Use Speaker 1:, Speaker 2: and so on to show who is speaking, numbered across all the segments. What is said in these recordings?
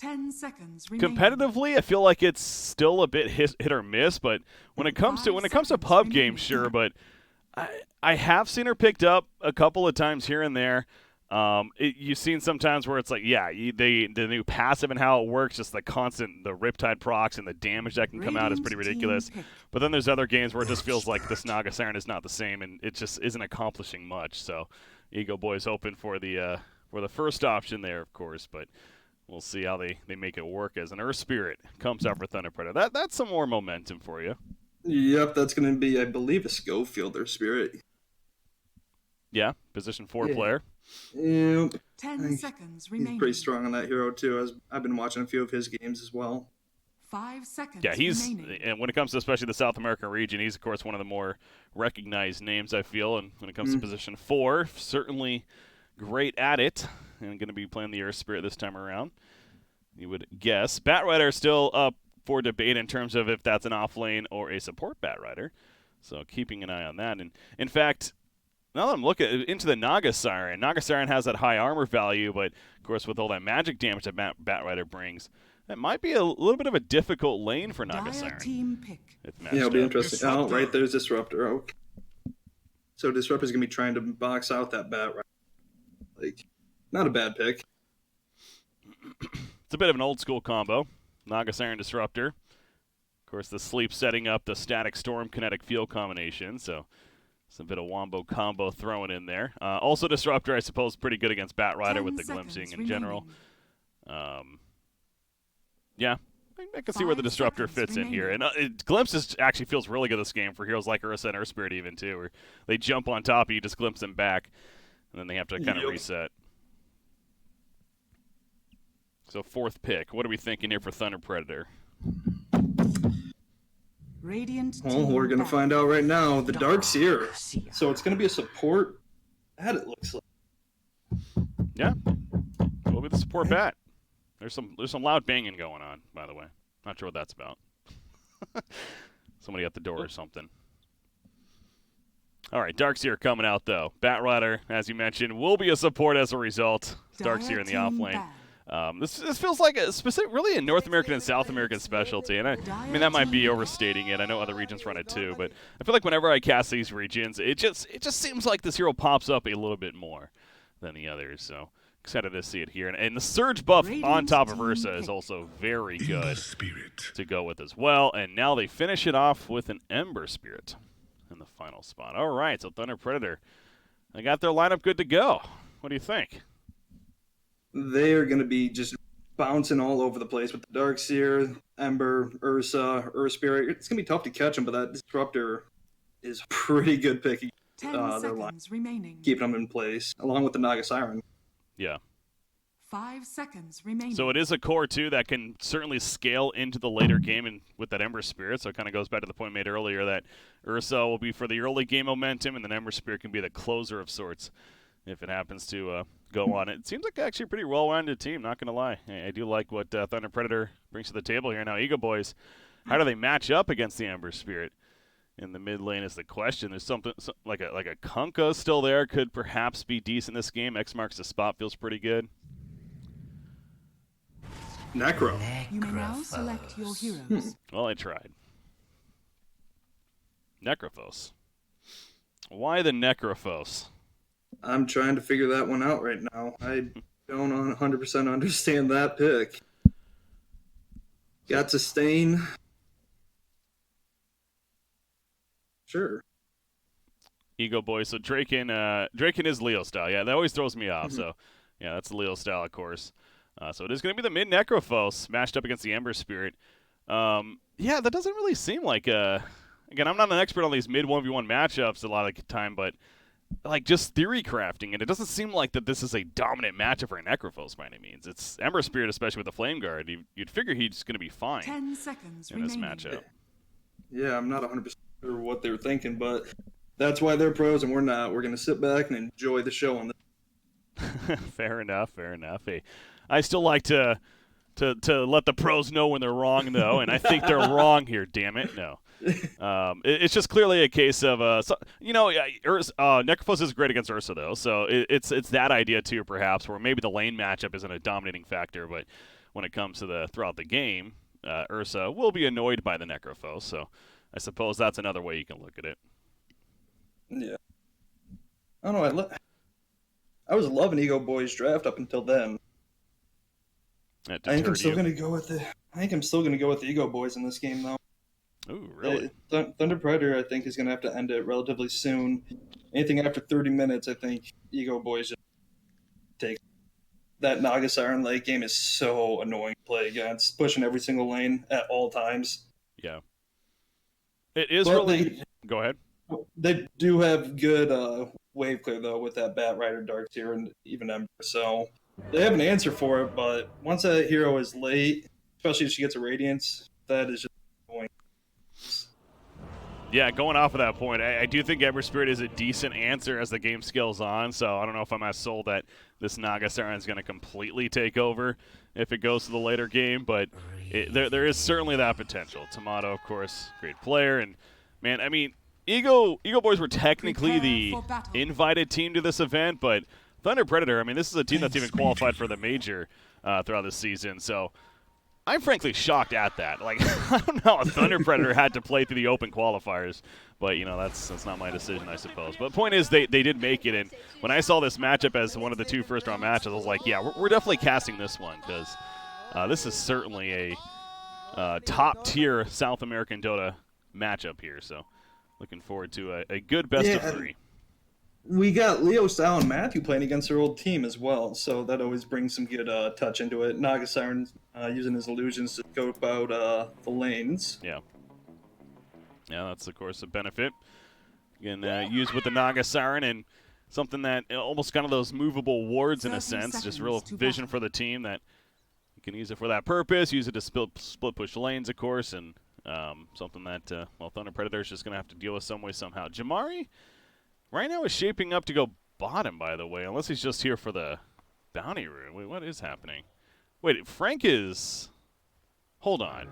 Speaker 1: 10 seconds remaining.
Speaker 2: Competitively, I feel like it's still a bit hit or miss, but when it comes to pub games, sure. But I have seen her picked up a couple of times here and there. You've seen sometimes where it's like, the new passive and how it works, just the Riptide procs and the damage that can come out is pretty ridiculous. But then there's other games where it just feels like this Naga Siren is not the same, and it just isn't accomplishing much. So, EgoBoys hoping for the first option there, of course, but we'll see how they make it work as an Earth Spirit comes out for Thunder Predator. That's some more momentum for you.
Speaker 3: Yep, that's going to be, I believe, a Schofield Earth Spirit.
Speaker 2: Yeah, position 4 player.
Speaker 3: Yep.
Speaker 1: 10 seconds remaining.
Speaker 3: He's pretty strong on that hero, too. I've been watching a few of his games as well.
Speaker 1: 5 seconds
Speaker 2: remaining. And when it comes to especially the South American region, he's, of course, one of the more recognized names, I feel. And when it comes to position 4, certainly great at it. And going to be playing the Earth Spirit this time around, you would guess. Batrider is still up for debate in terms of if that's an offlane or a support Batrider. So keeping an eye on that. And in fact, now that I'm looking into the Naga Siren has that high armor value, but of course with all that magic damage that Batrider brings, that might be a little bit of a difficult lane for Naga Siren.
Speaker 1: Team pick.
Speaker 3: It'll be interesting. Oh, right there's Disruptor. Okay. So Disruptor's going to be trying to box out that Batrider. Like, not a bad pick.
Speaker 2: It's a bit of an old school combo. Naga Siren Disruptor. Of course, the sleep setting up the Static Storm Kinetic Field combination, so it's a bit of wombo combo thrown in there. Also Disruptor, I suppose, pretty good against Batrider with the glimpsing in general. Yeah, I can see where the Disruptor fits in here. And Glimpse actually feels really good this game for heroes like Ursa and Earth Spirit even, too, where they jump on top of you, just glimpse them back, and then they have to kind of reset. So 4th pick. What are we thinking here for Thunder Predator?
Speaker 1: Radiant.
Speaker 3: Well, we're going to find out right now. The Dark Seer. So it's going to be a support bat, it looks like.
Speaker 2: Yeah. Will be the support bat. There's some loud banging going on, by the way. Not sure what that's about. Somebody at the door or something. All right, Darkseer coming out, though. Batrider, as you mentioned, will be a support as a result. Darkseer in the offlane. This feels like really a North American and South American specialty, and I mean that might be overstating it. I know other regions run it too, but I feel like whenever I cast these regions, it just seems like this hero pops up a little bit more than the others. So excited to see it here, and the surge buff on top of Ursa is also very good to go with as well. And now they finish it off with an Ember Spirit in the final spot. All right, so Thunder Predator, they got their lineup good to go. What do you think?
Speaker 3: They are going to be just bouncing all over the place with the Darkseer, Ember, Ursa, Earth Spirit. It's going to be tough to catch them, but that Disruptor is a pretty good pick.
Speaker 1: 10 seconds remaining.
Speaker 3: Keeping them in place, along with the Naga Siren.
Speaker 2: Yeah.
Speaker 1: 5 seconds remaining.
Speaker 2: So it is a core, too, that can certainly scale into the later game and with that Ember Spirit. So it kind of goes back to the point made earlier that Ursa will be for the early game momentum, and then Ember Spirit can be the closer of sorts if it happens to go on. It seems like actually a pretty well-rounded team, not going to lie. I do like what Thunder Predator brings to the table here. Now, EgoBoys, how do they match up against the Ember Spirit? In the mid lane is the question. There's something like a Kunkka still there, could perhaps be decent this game. X marks the spot, feels pretty good.
Speaker 3: Necro.
Speaker 1: You may now select your heroes.
Speaker 2: Well, I tried. Necrophos. Why the Necrophos?
Speaker 3: I'm trying to figure that one out right now. I don't 100% understand that pick. Got sustain. Sure.
Speaker 2: EgoBoys. So Draken is Leo style. Yeah, that always throws me off. So, yeah, that's the Leo style, of course. So it is going to be the mid Necrophos matched up against the Ember Spirit. Yeah, that doesn't really seem like again, I'm not an expert on these mid 1v1 matchups a lot of the time, but like just theory crafting, and it doesn't seem like that this is a dominant matchup for a Necrophos by any means. It's Ember Spirit, especially with the Flame Guard. You'd figure he's going to be fine
Speaker 1: 10 seconds
Speaker 2: in this matchup.
Speaker 3: Yeah, I'm not 100% sure what they were thinking, but that's why they're pros and we're not. We're going to sit back and enjoy the show on this.
Speaker 2: Fair enough. Hey, I still like to let the pros know when they're wrong, though, and I think they're wrong here. Damn it, no. It's just clearly a case of Necrophos is great against Ursa, though, so it's that idea too, perhaps, where maybe the lane matchup isn't a dominating factor, but when it comes to throughout the game, Ursa will be annoyed by the Necrophos. So I suppose that's another way you can look at it.
Speaker 3: Yeah. I don't know. I was loving EgoBoys draft up until then. I think I'm still going to go with the EgoBoys in this game, though.
Speaker 2: Ooh, really?
Speaker 3: Thunder Predator, I think, is going to have to end it relatively soon. Anything after 30 minutes, I think EgoBoys just take. That Naga Siren late game is so annoying to play against, pushing every single lane at all times.
Speaker 2: Yeah. It is really... Go ahead.
Speaker 3: They do have good wave clear, though, with that Bat Rider, Darkseer, and even Ember, so they have an answer for it, but once that hero is late, especially if she gets a Radiance, that is just annoying.
Speaker 2: Yeah, going off of that point, I do think Ember Spirit is a decent answer as the game scales on, so I don't know if I'm as sold that this Naga Siren is going to completely take over if it goes to the later game, but there is certainly that potential. Tomato, of course, great player, and man, I mean, EgoBoys were technically the invited team to this event, but Thunder Predator, I mean, this is a team that's even qualified for the major throughout the season, so I'm frankly shocked at that. Like, I don't know how Thunder Predator had to play through the open qualifiers, but, you know, that's not my decision, I suppose. But the point is, they did make it, and when I saw this matchup as one of the 2 first-round matches, I was like, yeah, we're definitely casting this one, because this is certainly a top-tier South American Dota matchup here, so looking forward to a good best of 3.
Speaker 3: We got Leo Style and Matthew playing against their old team as well, so that always brings some good touch into it. Naga Siren using his illusions to go about the lanes.
Speaker 2: Yeah. Yeah, that's, of course, a benefit. Again, used with the Naga Siren and something that almost kind of those movable wards in a sense, just real vision for the team that you can use it for that purpose, use it to split push lanes, of course, and something that, well, Thunder Predator is just going to have to deal with some way somehow. Jamari right now is shaping up to go bottom, by the way, unless he's just here for the bounty room. Wait, what is happening? Wait, Frank is... Hold on.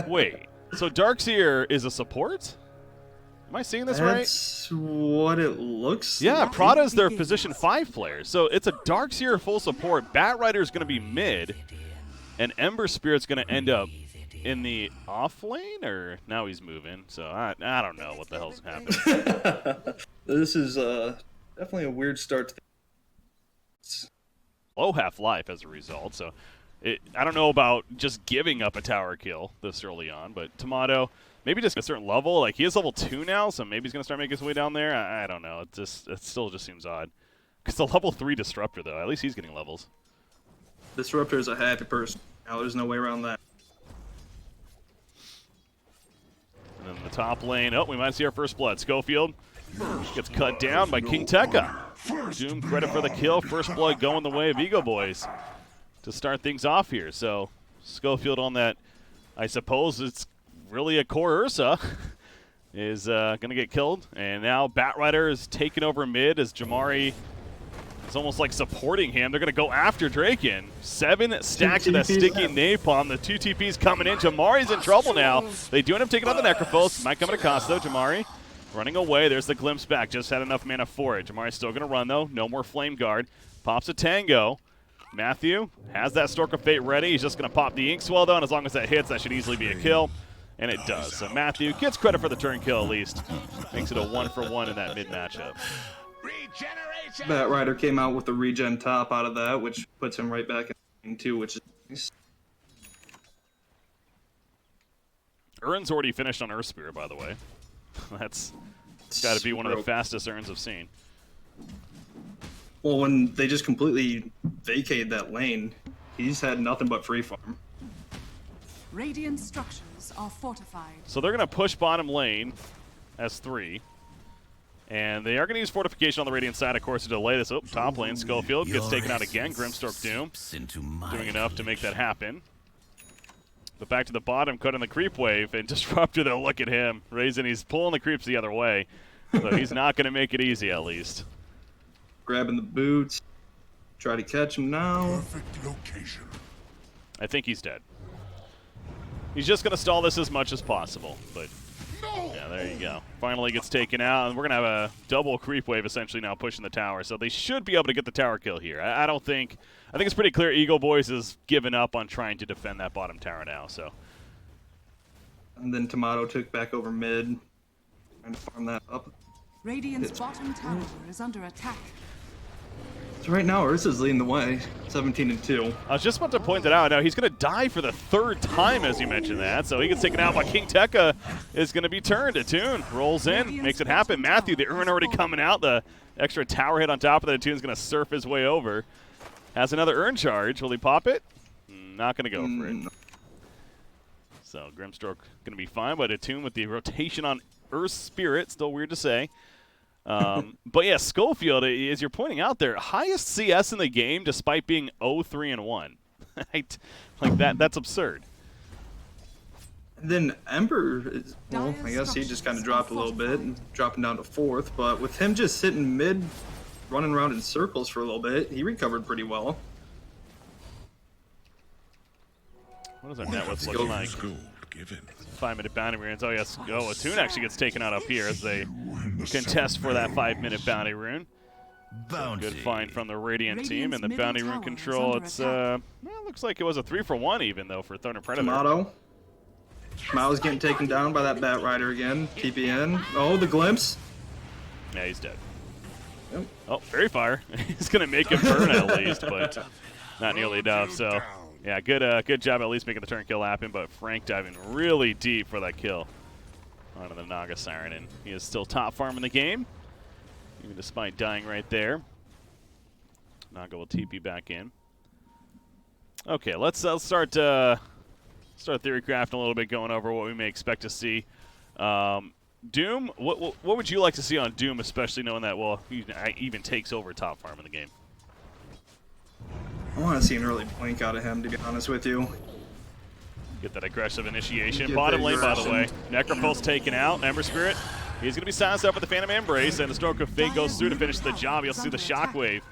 Speaker 2: Wait, so Darkseer is a support? Am I seeing this right?
Speaker 3: That's what it looks like.
Speaker 2: Yeah, Prada's their position 5 player, so it's a Darkseer full support. Bat Rider's going to be mid, and Ember Spirit's going to end up in the off lane, or now he's moving, so I don't know what the hell's happening.
Speaker 3: This is definitely a weird start to
Speaker 2: low half-life as a result, so I don't know about just giving up a tower kill this early on, but Tomato, maybe just a certain level, like he is level 2 now, so maybe he's going to start making his way down there. I don't know, it still just seems odd. Because the level 3 Disruptor, though, at least he's getting levels.
Speaker 3: Disruptor is a happy person. Now there's no way around that.
Speaker 2: And then the top lane, we might see our first blood. Schofield gets cut down by King Tekka. Doom credit for the kill. First blood going the way of EgoBoys to start things off here. So Schofield on that, I suppose it's really a core Ursa, is going to get killed. And now Bat Rider is taking over mid as Jamari is almost like supporting him. They're going to go after Draken. 7 stacks of that sticky napalm. The 2 TPs coming in. Jamari's in trouble now. They do end up taking out the Necrophos. Might come at a cost, though. Jamari running away. There's the glimpse back. Just had enough mana for it. Jamari's still going to run, though. No more Flame Guard. Pops a Tango. Matthew has that Stork of Fate ready. He's just going to pop the Inkswell, though, and as long as that hits, that should easily be a kill. And it does. So Matthew gets credit for the turn kill, at least. Makes it a 1-for-1 in that mid matchup.
Speaker 3: Bat Rider came out with the regen top out of that, which puts him right back in 2, which is nice.
Speaker 2: Urn's already finished on Earth Spirit, by the way. That's got to be one of the fastest Urns I've seen.
Speaker 3: Well, when they just completely vacated that lane, he's had nothing but free farm.
Speaker 1: Radiant structures are fortified.
Speaker 2: So they're going to push bottom lane as 3. And they are going to use Fortification on the Radiant side, of course, to delay this. Oh, top lane, Schofield gets taken out again. Grimstork Doom doing enough to make that happen. But back to the bottom, cut in the creep wave, and Disruptor, though, look at him. He's pulling the creeps the other way. So he's not going to make it easy, at least.
Speaker 3: Grabbing the boots. Try to catch him now.
Speaker 4: Perfect location.
Speaker 2: I think he's dead. He's just going to stall this as much as possible, but Yeah, there you go. Finally gets taken out, and we're going to have a double creep wave essentially now pushing the tower. So they should be able to get the tower kill here. I don't think – I think it's pretty clear EgoBoys has given up on trying to defend that bottom tower now. So.
Speaker 3: And then Tomato took back over mid, trying to farm that up.
Speaker 1: Radiant's bottom tower is under attack.
Speaker 3: So right now, Ursa's leading the way, 17-2.
Speaker 2: I was just about to point that out. Now, he's going to die for the third time, as you mentioned that. So he gets taken out by King Tekka. Is going to be turned. Attune rolls in, makes it happen. Matthew, the Urn already coming out. The extra tower hit on top of that. Attune's going to surf his way over. Has another Urn charge. Will he pop it? Not going to go for it. So Grimstroke going to be fine, but Attune with the rotation on Earth Spirit. Still weird to say. But yeah, Schofield, as you're pointing out there, highest CS in the game despite being 0-3-1. Right? Like that's absurd.
Speaker 3: And then Ember, well, I guess he just kind of dropped a little bit, and dropping down to 4th. But with him just sitting mid, running around in circles for a little bit, he recovered pretty well.
Speaker 2: What does our net worth look like? 5-minute bounty runes. Oh, yes. Oh, Attune actually gets taken out up here as they contest for that 5-minute bounty rune. So good find from the Radiant team. And the bounty rune control, it's well, looks like it was a 3-for-1 even, though, for Thunder Predator.
Speaker 3: Tomato's getting taken down by that Bat Rider again. TPN. Oh, the glimpse.
Speaker 2: Yeah, he's dead.
Speaker 3: Yep.
Speaker 2: Oh, Fairy Fire. He's going to make it burn at least, but not nearly enough. So, yeah, good job at least making the turn kill happen, but Frank diving really deep for that kill onto the Naga Siren, and he is still top farm in the game, even despite dying right there. Naga will TP back in. Okay, let's start theory crafting a little bit, going over what we may expect to see. Doom, what would you like to see on Doom, especially knowing that, well, he even takes over top farm in the game?
Speaker 3: I want to see an early blink out of him, to be honest with you.
Speaker 2: Get that aggressive initiation. Bottom lane, by the way. Necropulse taken out. Ember Spirit, he's going to be silenced up with the Phantom Embrace, and the Stroke of Fate goes through to finish the job. You'll see the Shockwave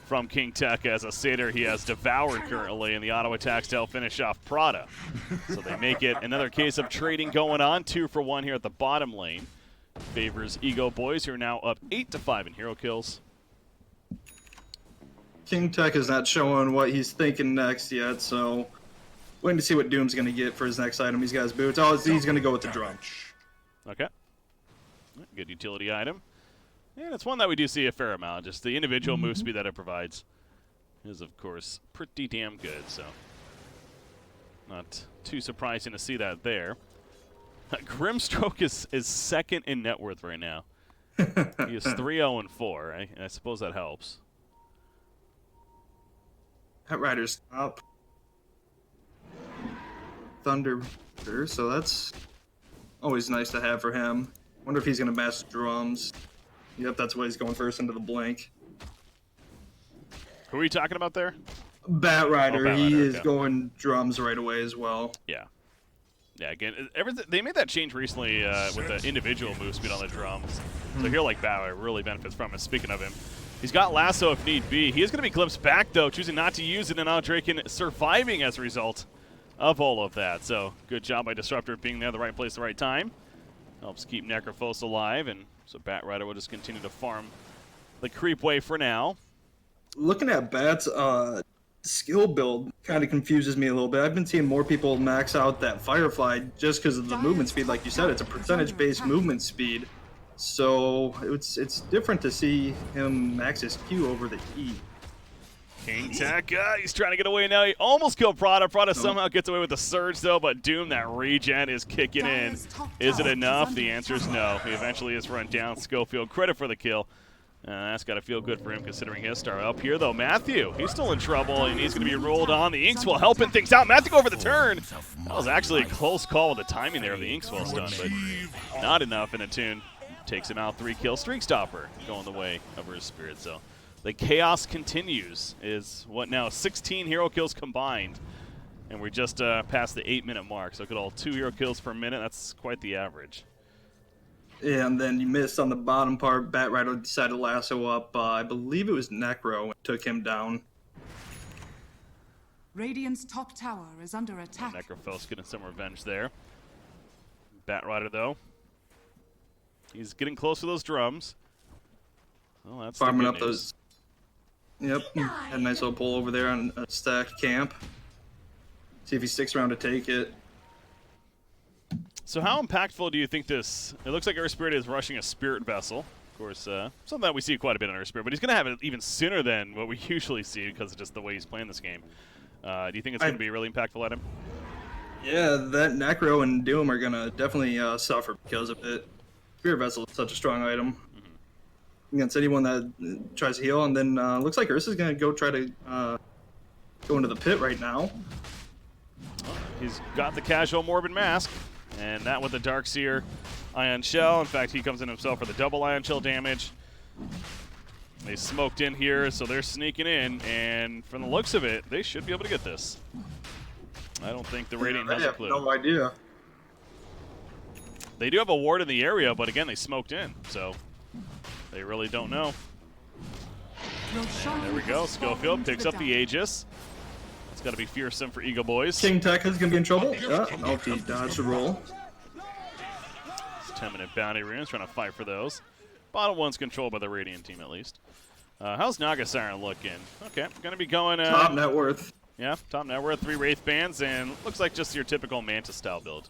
Speaker 2: from King Tekka as a Satyr he has devoured currently, and the auto attacks to help finish off Prada. So they make it another case of trading going on. 2-for-1 here at the bottom lane. Favors EgoBoys, who are now up 8-5 in hero kills.
Speaker 3: King Tech is not showing what he's thinking next yet, so waiting to see what Doom's going to get for his next item. He's got his boots. Oh, he's going to go with the drum.
Speaker 2: Okay. Good utility item. And it's one that we do see a fair amount. Just the individual move speed that it provides is, of course, pretty damn good. So not too surprising to see that there. Grimstroke is second in net worth right now. He is 3-0-4. I suppose that helps.
Speaker 3: That Rider's up. Thunder, so that's always nice to have for him. Wonder if he's going to master drums. Yep, that's why he's going first into the blink.
Speaker 2: Who are you talking about there?
Speaker 3: Bat Rider.
Speaker 2: Bat Rider,
Speaker 3: he is
Speaker 2: okay.
Speaker 3: going drums right away as well.
Speaker 2: Yeah. Yeah, again, they made that change recently with the individual move speed on the drums. So here, like, Bat Rider really benefits from it. Speaking of him, he's got Lasso if need be. He is going to be glimpsed back, though, choosing not to use it, and now Draken surviving as a result of all of that. So good job by Disruptor being there, the right place, the right time. Helps keep Necrophos alive, and so Bat Rider will just continue to farm the creep wave for now.
Speaker 3: Looking at Bat's skill build kind of confuses me a little bit. I've been seeing more people max out that Firefly just because of the movement speed. Like you said, it's a percentage-based movement speed. So it's different to see him max his Q over the E.
Speaker 2: King Tekka, he's trying to get away now. He almost killed Prada. Prada somehow gets away with the surge, though, but Doom, that regen is kicking in. Is it enough? The answer is no. He eventually is run down. Schofield, credit for the kill. That's got to feel good for him considering his start. Up here, though, Matthew, he's still in trouble, and he's going to be rolled on. The Inkswell helping things out. Matthew go over the turn. That was actually a close call with the timing there of the Inkswell stun, but not enough, and Attune takes him out. 3-kill streak stopper going the way of her spirit. So the chaos continues. Is what now 16 hero kills combined, and we're just past the 8-minute mark. So look at all 2 hero kills per minute. That's quite the average.
Speaker 3: Yeah, and then you missed on the bottom part. Bat Rider decided to lasso up. I believe it was Necro and took him down.
Speaker 1: Radiant's top tower is under attack.
Speaker 2: Necrophos getting some revenge there. Bat Rider, though, He's getting close to those drums. Well, that's
Speaker 3: Farming
Speaker 2: the
Speaker 3: up
Speaker 2: good news.
Speaker 3: those. Yep. Had a nice little pull over there on a stacked camp. See if he sticks around to take it.
Speaker 2: So how impactful do you think this... It looks like Earth Spirit is rushing a Spirit Vessel. Of course, something that we see quite a bit on Earth Spirit, but he's going to have it even sooner than what we usually see because of just the way he's playing this game. Do you think it's going to be a really impactful item?
Speaker 3: Yeah, that Necro and Doom are going to definitely suffer because of it. Spirit Vessel is such a strong item against anyone that tries to heal, and then looks like Ursa's going to go try to go into the pit right now.
Speaker 2: He's got the casual Morbid Mask, and that with the Darkseer Ion Shell. In fact, he comes in himself for the double Ion Shell damage. They smoked in here, so they're sneaking in, and from the looks of it, they should be able to get this. I don't think the Radiant has a clue.
Speaker 3: No idea.
Speaker 2: They do have a ward in the area, but again, they smoked in, so they really don't know. There we go. Schofield picks up the Aegis. It's got to be fearsome for EgoBoys.
Speaker 3: King Tech is going to be in trouble. Yeah, oh, he dodged the roll.
Speaker 2: 10-minute bounty runes, trying to fight for those. Bottom one's controlled by the Radiant team, at least. How's Naga Siren looking? Okay, going to be going...
Speaker 3: top net worth.
Speaker 2: Yeah, top net worth, 3 Wraith Bands, and looks like just your typical Mantis-style build.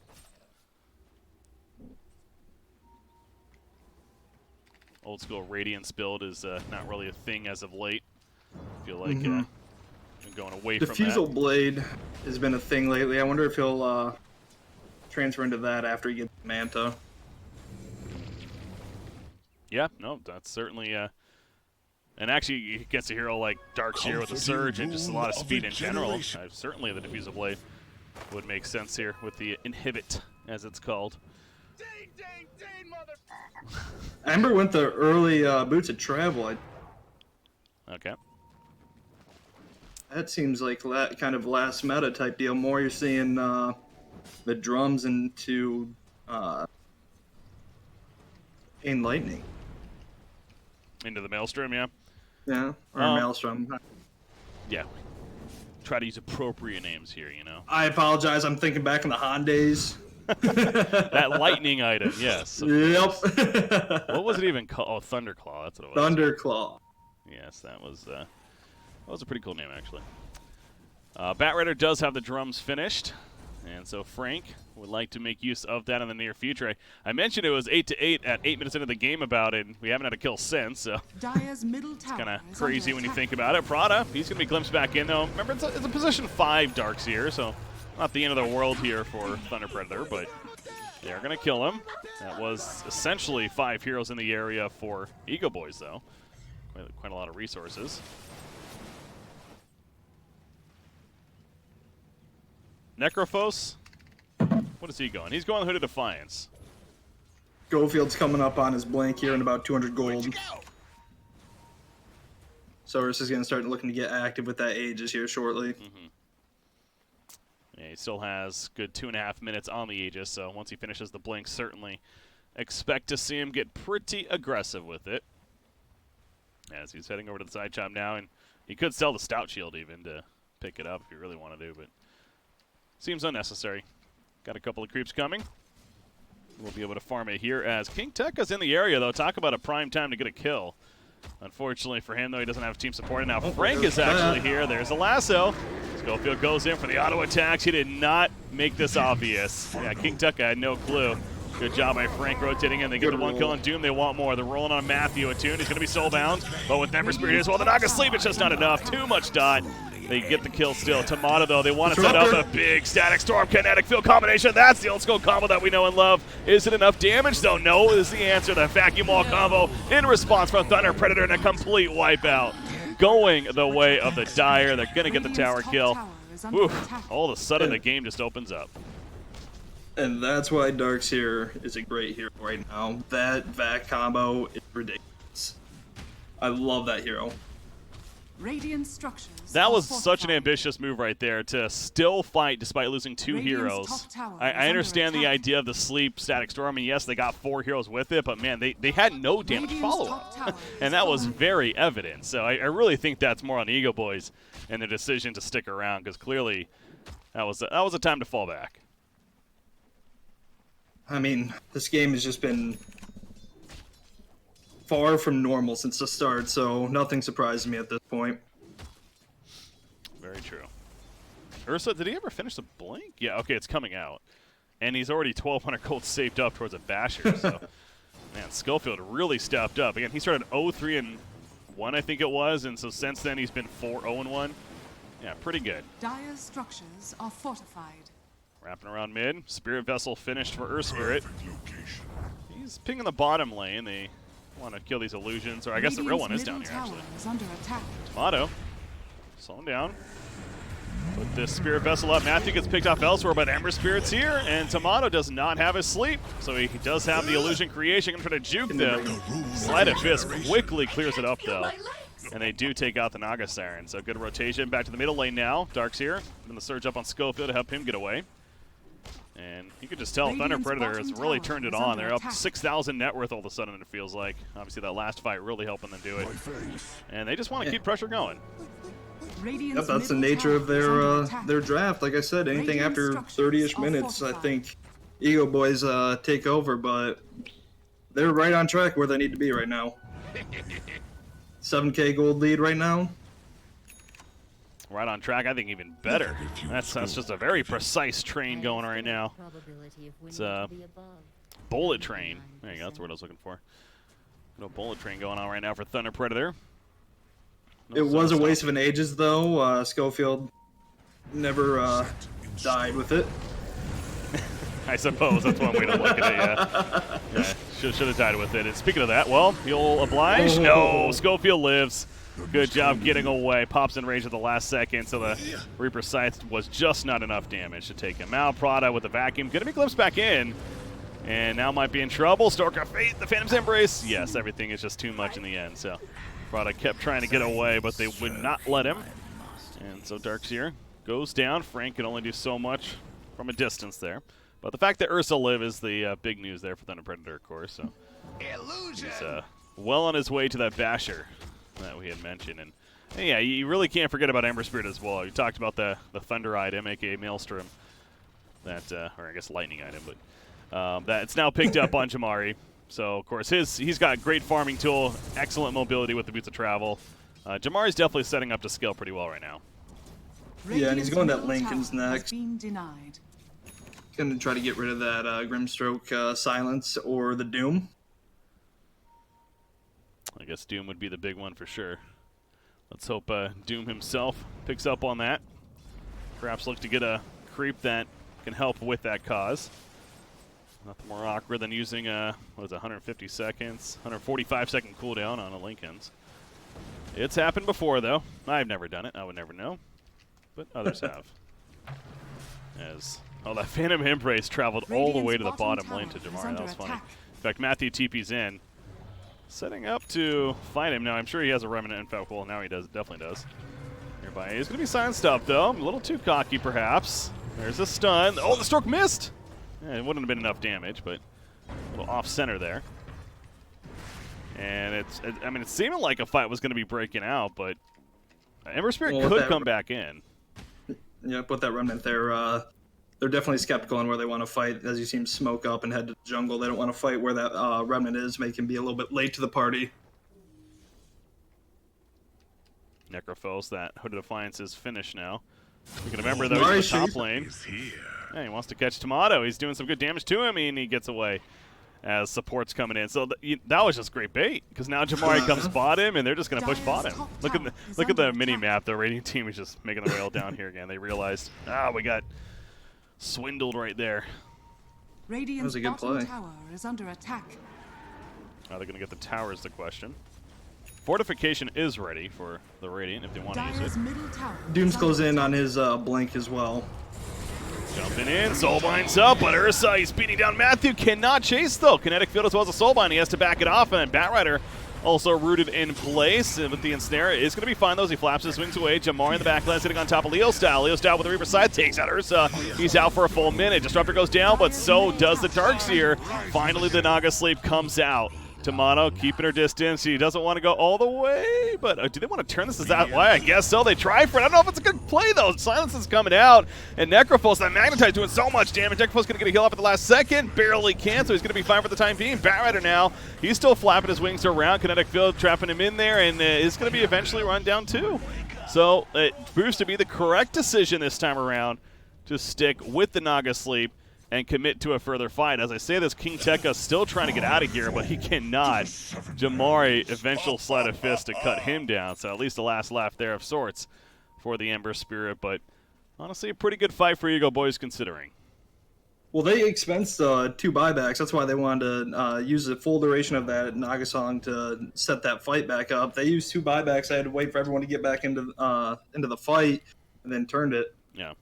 Speaker 2: Old school Radiance build is not really a thing as of late. I feel like I'm going away from that.
Speaker 3: Diffusal Blade has been a thing lately. I wonder if he'll transfer into that after he gets Manta.
Speaker 2: Yeah, no, that's certainly... and actually, he gets a hero like Darkseer with a Surge and just a lot of speed in general. Certainly the Diffusal Blade would make sense here with the Inhibit, as it's called.
Speaker 3: Ember went the early Boots of Travel.
Speaker 2: Okay.
Speaker 3: That seems like kind of last meta type deal. More you're seeing the drums into Ain Lightning.
Speaker 2: Into the Maelstrom, yeah?
Speaker 3: Yeah, or Maelstrom.
Speaker 2: Yeah. Try to use appropriate names here, you know?
Speaker 3: I apologize. I'm thinking back in the Han days.
Speaker 2: That lightning item, yes.
Speaker 3: Yep.
Speaker 2: What was it even called? Oh, Thunderclaw, that's what it was.
Speaker 3: Thunderclaw.
Speaker 2: Yes, that was a pretty cool name, actually. Batrider does have the drums finished, and so Frank would like to make use of that in the near future. I mentioned it was 8-8 at 8 minutes into the game about it, and we haven't had a kill since, so
Speaker 1: Dire's middle tower
Speaker 2: kind of
Speaker 1: is
Speaker 2: crazy
Speaker 1: under
Speaker 2: when you
Speaker 1: attack.
Speaker 2: think about it. Prada, he's going to be glimpsed back in, though. Remember, it's a position 5 Darkseer, so not the end of the world here for Thunder Predator, but they are going to kill him. That was essentially 5 heroes in the area for EgoBoys, though. Quite a lot of resources. Necrophos, what is he going? He's going Hooded Defiance.
Speaker 3: Gofield's coming up on his blank here in about 200 gold. So Ursa is going to start looking to get active with that Aegis here shortly.
Speaker 2: Yeah, he still has good 2.5 minutes on the Aegis, so once he finishes the blink, certainly expect to see him get pretty aggressive with it. As he's heading over to the side chop now, and he could sell the Stout Shield even to pick it up if you really want to do, but seems unnecessary. Got a couple of creeps coming. We'll be able to farm it here as King Tekka's in the area, though. Talk about a prime time to get a kill. Unfortunately for him, though, he doesn't have team support. And now Frank is actually here. There's a lasso. Schofield goes in for the auto attacks. He did not make this obvious. Yeah, King Tekka had no clue. Good job by Frank rotating in. They get the 1 kill on Doom. They want more. They're rolling on Matthew. Attune. He's going to be soulbound. But with Ember Spirit as well, the knock asleep. It's just not enough. Too much dot. They get the kill still. Tomato, though, they want to set up a big Static Storm Kinetic Field combination. That's the old school combo that we know and love. Is it enough damage, though? No is the answer. The Vacuum Wall combo in response from Thunder Predator and a complete wipeout. Going the way of the Dire. They're going to get the tower kill. Oof. All of a sudden, the game just opens up.
Speaker 3: And that's why Darkseer is a great hero right now. That Vac combo is ridiculous. I love that hero.
Speaker 1: Radiant structures.
Speaker 2: That was
Speaker 1: are
Speaker 2: such an
Speaker 1: fortified.
Speaker 2: ambitious move right there to still fight despite losing 2
Speaker 1: Radiant's
Speaker 2: heroes.
Speaker 1: top tower
Speaker 2: I
Speaker 1: is
Speaker 2: understand
Speaker 1: under
Speaker 2: the
Speaker 1: attack.
Speaker 2: idea of the sleep Static Storm, and yes, they got 4 heroes with it, but man, they had no damage
Speaker 1: Radiant's
Speaker 2: follow-up.
Speaker 1: top tower
Speaker 2: And
Speaker 1: is
Speaker 2: that was
Speaker 1: falling.
Speaker 2: very evident. So I really think that's more on the EgoBoys and their decision to stick around, because clearly that was a time to fall back.
Speaker 3: I mean, this game has just been far from normal since the start, so nothing surprises me at this point.
Speaker 2: Very true. Ursa, did he ever finish the blink? Yeah, okay, it's coming out. And he's already 1,200 gold saved up towards a basher, so... Man, Schofield really stepped up. Again, he started 0-3-1, I think it was, and so since then he's been 4-0-1. Yeah, pretty good.
Speaker 1: Dire's structures are fortified.
Speaker 2: Wrapping around mid. Spirit Vessel finished for Earth Spirit. He's pinging the bottom lane. They want to kill these illusions, or I guess the real one is down here, actually.
Speaker 1: Is under attack.
Speaker 2: Tomato, slow him down. Put this Spirit Vessel up. Matthew gets picked off elsewhere, but Ember Spirit's here, and Tomato does not have his sleep, so he does have the illusion creation. Going to try to juke them. Sleight of Fist quickly clears it up, though. And they do take out the Naga Siren, so good rotation. Back to the middle lane now. Dark's here. Going to surge up on Schofield to help him get away. And you can just tell Thunder Predator has really turned it on. They're up 6,000 net worth all of a sudden, it feels like. Obviously, that last fight really helping them do it. And they just want to keep pressure going.
Speaker 3: Yep, that's the nature of their draft. Like I said, anything after 30-ish minutes, I think EgoBoys take over, but they're right on track where they need to be right now. 7K gold lead right now.
Speaker 2: Right on track, I think even better. That's just a very precise train going right now. It's a bullet train. There you go, that's what I was looking for. No bullet train going on right now for Thunder Predator.
Speaker 3: It was a waste of an Aegis, though. Schofield never died with it.
Speaker 2: I suppose that's one way to look at it, yeah. Should have died with it. And speaking of that, well, you'll oblige? No, Schofield lives. Good job getting away. Pops in range at the last second, so the Reaper Scythe was just not enough damage to take him out. Prada with the vacuum. Gonna be glimpsed back in. And now might be in trouble. Stork Fate, the Phantom's Embrace. Yes, everything is just too much in the end, so... Prada kept trying to get away, but they would not let him. And so Darkseer goes down. Frank can only do so much from a distance there. But the fact that Ursa live is the big news there for Thunder Predator, of course. So he's well on his way to that basher that we had mentioned. And yeah, you really can't forget about Ember Spirit as well. You talked about the Thunder item, aka Maelstrom, that or I guess Lightning item, but that it's now picked up on Jamari. So, of course, he's got a great farming tool, excellent mobility with the Boots of Travel. Jamari's definitely setting up to scale pretty well right now.
Speaker 3: Yeah, and he's going that Lincoln's next.
Speaker 1: Been denied.
Speaker 3: He's going to try to get rid of that Grimstroke Silence or the Doom.
Speaker 2: I guess Doom would be the big one for sure. Let's hope Doom himself picks up on that. Perhaps look to get a creep that can help with that cause. Nothing more awkward than using what is it, 150 seconds, 145 second cooldown on a Lincoln's. It's happened before, though. I've never done it. I would never know, but others have. That Phantom Embrace traveled all the way to the bottom lane to Jamari. That was funny. In fact, Matthew TP's in, setting up to fight him. Now, I'm sure he has a Remnant info. Well, now he does. Definitely does. Nearby, he's going to be silenced up, though. A little too cocky, perhaps. There's a stun. Oh, the stroke missed. Yeah, it wouldn't have been enough damage, but a little off-center there. And it's seeming like a fight was going to be breaking out, but Ember Spirit could come back in.
Speaker 3: Yeah, put that Remnant there. They're definitely skeptical on where they want to fight. As you see him smoke up and head to the jungle, they don't want to fight where that Remnant is, make him be a little bit late to the party.
Speaker 2: Necrophos, that Hood of Defiance is finished now. We can remember, though, he's in the top lane. Yeah, he wants to catch Tomato. He's doing some good damage to him, and he gets away as support's coming in. So that was just great bait, because now Jamari comes bot him, and they're just going to push bot him. Look at the mini-map. The Radiant team is just making their way down here again. They realized, we got swindled right there.
Speaker 1: Radiant's bottom tower is under attack.
Speaker 2: Are they going to get the tower is the question. Fortification is ready for the Radiant if they want to use it.
Speaker 3: Dooms goes in on his blink as well.
Speaker 2: Jumping in, Soulbind's up, but Ursa, he's beating down Matthew, cannot chase though. Kinetic Field as well as a Soulbind, he has to back it off, and Batrider also rooted in place with the Ensnare. Is going to be fine though as he flaps his wings away. Jamari in the backline sitting on top of Leo Style. Leo Style with the Reaper side takes out Ursa. He's out for a full minute. Disruptor goes down, but so does the Darkseer. Finally, the Naga Sleep comes out Tamano keeping her distance. She doesn't want to go all the way, but do they want to turn this that way? I guess so. They try for it. I don't know if it's a good play, though. Silence is coming out, and Necrophos, that Magnetize, doing so much damage. Necrophos going to get a heal up at the last second. Barely can, so he's going to be fine for the time being. BreakyCPK now, he's still flapping his wings around. Kinetic Field trapping him in there, and is going to be eventually run down, too. So it proves to be the correct decision this time around to stick with the Naga Sleep and commit to a further fight. As I say this, King Tekka still trying to get out of here, but he cannot. Jamari, eventual sleight of fist to cut him down, so at least the last laugh there of sorts for the Ember Spirit, but honestly a pretty good fight for EgoBoys considering.
Speaker 3: Well, they expensed 2 buybacks. That's why they wanted to use the full duration of that Naga song to set that fight back up. They used 2 buybacks. I had to wait for everyone to get back into the fight, and then turned it.
Speaker 2: Yeah.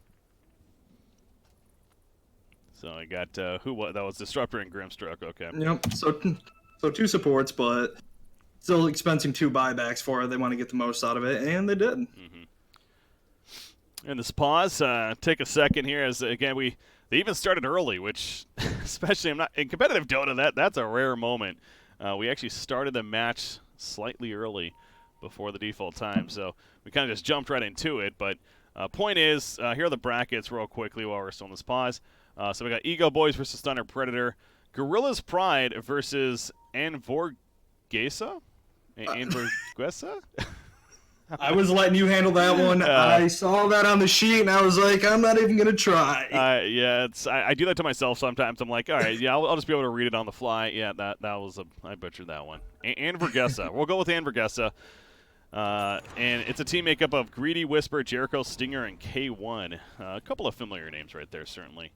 Speaker 2: So I got that was Disruptor and Grimstroke. Okay.
Speaker 3: Yep. So 2 supports, but still expensing 2 buybacks for it. They want to get the most out of it, and they did.
Speaker 2: Mm-hmm. And this pause, take a second here, as again they even started early, which especially in competitive Dota, that's a rare moment. We actually started the match slightly early before the default time, so we kind of just jumped right into it. But point is, here are the brackets real quickly while we're still in this pause. So we got EgoBoys versus Thunder Predator, Gorilla's Pride versus Anvorgesa? Anvorgesa?
Speaker 3: I was letting you handle that one. I saw that on the sheet, and I was like, I'm not even going to try.
Speaker 2: Yeah, I do that to myself sometimes. I'm like, all right, yeah, I'll just be able to read it on the fly. Yeah, that was I butchered that one. Anvorgesa. We'll go with Anvorgesa. And it's a team makeup of Greedy, Whisper, Jericho, Stinger, and K1. A couple of familiar names right there, certainly,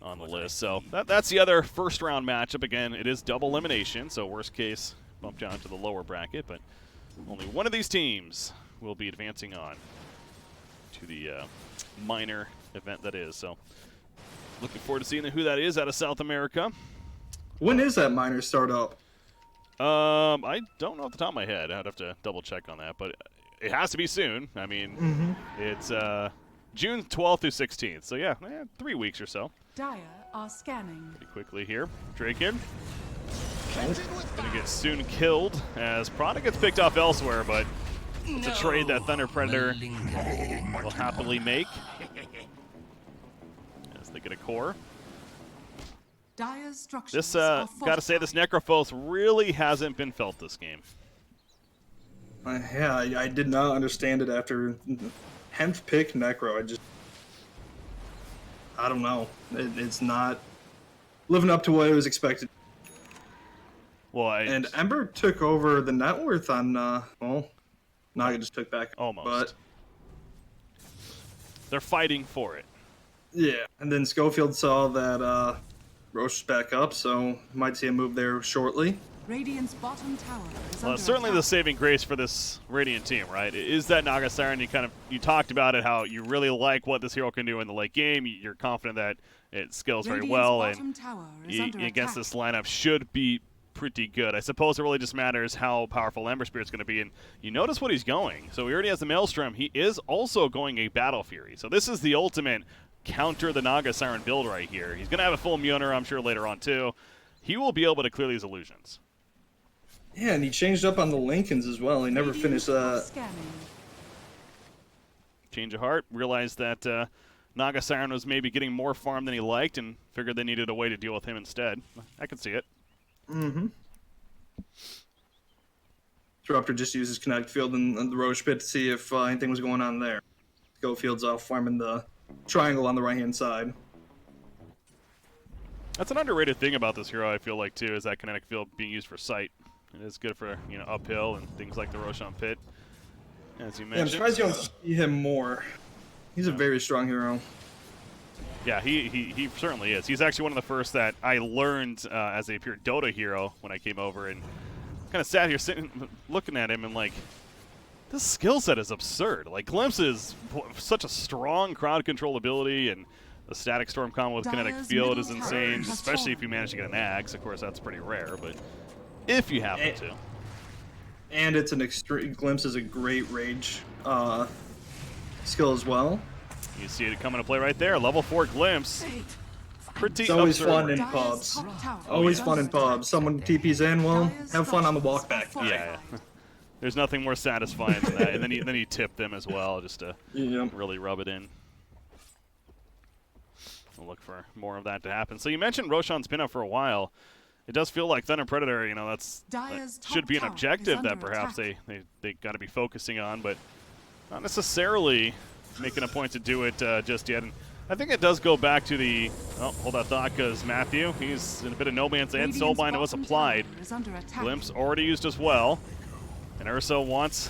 Speaker 2: on the list. So that's the other first-round matchup. Again, it is double elimination, so worst case, bump down to the lower bracket. But only one of these teams will be advancing on to the minor event that is. So looking forward to seeing who that is out of South America.
Speaker 3: When is that minor startup?
Speaker 2: I don't know off the top of my head. I'd have to double check on that, but it has to be soon. I mean, it's June 12th through 16th, so yeah, 3 weeks or so.
Speaker 1: Dire are scanning.
Speaker 2: Pretty quickly here. Draken gonna get soon killed as Prada gets picked off elsewhere, but it's a trade that Thunder Predator will happily make as they get a core. This, gotta say, this Necrophos really hasn't been felt this game.
Speaker 3: Yeah, I did not understand it after Hemp pick Necro. I don't know. It's not living up to what it was expected.
Speaker 2: Well,
Speaker 3: and Ember took over the net worth on, well, Naga just took back.
Speaker 2: Almost.
Speaker 3: But
Speaker 2: they're fighting for it.
Speaker 3: Yeah, and then Schofield saw that Roche back up, so might see a move there shortly.
Speaker 1: Radiant's bottom tower is
Speaker 2: well, certainly
Speaker 1: attack.
Speaker 2: The saving grace for this Radiant team, right? Is that Naga Siren? You talked about it, how you really like what this hero can do in the late game. You're confident that it scales very well, and against this lineup should be pretty good. I suppose it really just matters how powerful Ember Spirit's going to be, and you notice what he's going. So he already has the Maelstrom. He is also going a Battle Fury. So this is the ultimate counter the Naga Siren build right here. He's going to have a full Mjolnir, I'm sure, later on too. He will be able to clear these illusions.
Speaker 3: Yeah, and he changed up on the Lincolns as well. He never finished
Speaker 2: Change of heart. Realized that Naga Siren was maybe getting more farm than he liked, and figured they needed a way to deal with him instead. I could see it.
Speaker 3: Disruptor just uses Kinetic Field in the Roche pit to see if anything was going on there. Schofield's off farming the triangle on the right-hand side.
Speaker 2: That's an underrated thing about this hero, I feel like, too, is that Kinetic Field being used for sight. It is good for, uphill and things like the Roshan pit, as you mentioned.
Speaker 3: Yeah, I'm surprised you don't see him more. He's a very strong hero.
Speaker 2: Yeah, he certainly is. He's actually one of the first that I learned as a pure Dota hero when I came over, and kind of sat here sitting, looking at him, and like, this skill set is absurd. Like, Glimpse is such a strong crowd control ability, and the Static Storm combo with Kinetic Field is insane, especially if you manage to get an Axe. Of course, that's pretty rare, but if you happen to.
Speaker 3: And it's an extreme. Glimpse is a great rage skill as well.
Speaker 2: You see it coming to play right there. Level 4 Glimpse. pretty
Speaker 3: It's always fun
Speaker 2: absurd.
Speaker 3: in pubs. Always fun in pubs. Someone TP's in, well, have fun on the walk back.
Speaker 2: Yeah. There's nothing more satisfying than that. And then you tip them as well, just to really rub it in. We'll look for more of that to happen. So you mentioned Roshan's been up for a while. It does feel like Thunder Predator, you know, that should be an objective that perhaps they got to be focusing on, but not necessarily making a point to do it just yet. And I think it does go back to the, oh, hold that thought, because Matthew, he's in a bit of no man's land. Soulbind was applied. Glimpse already used as well. And Ursa wants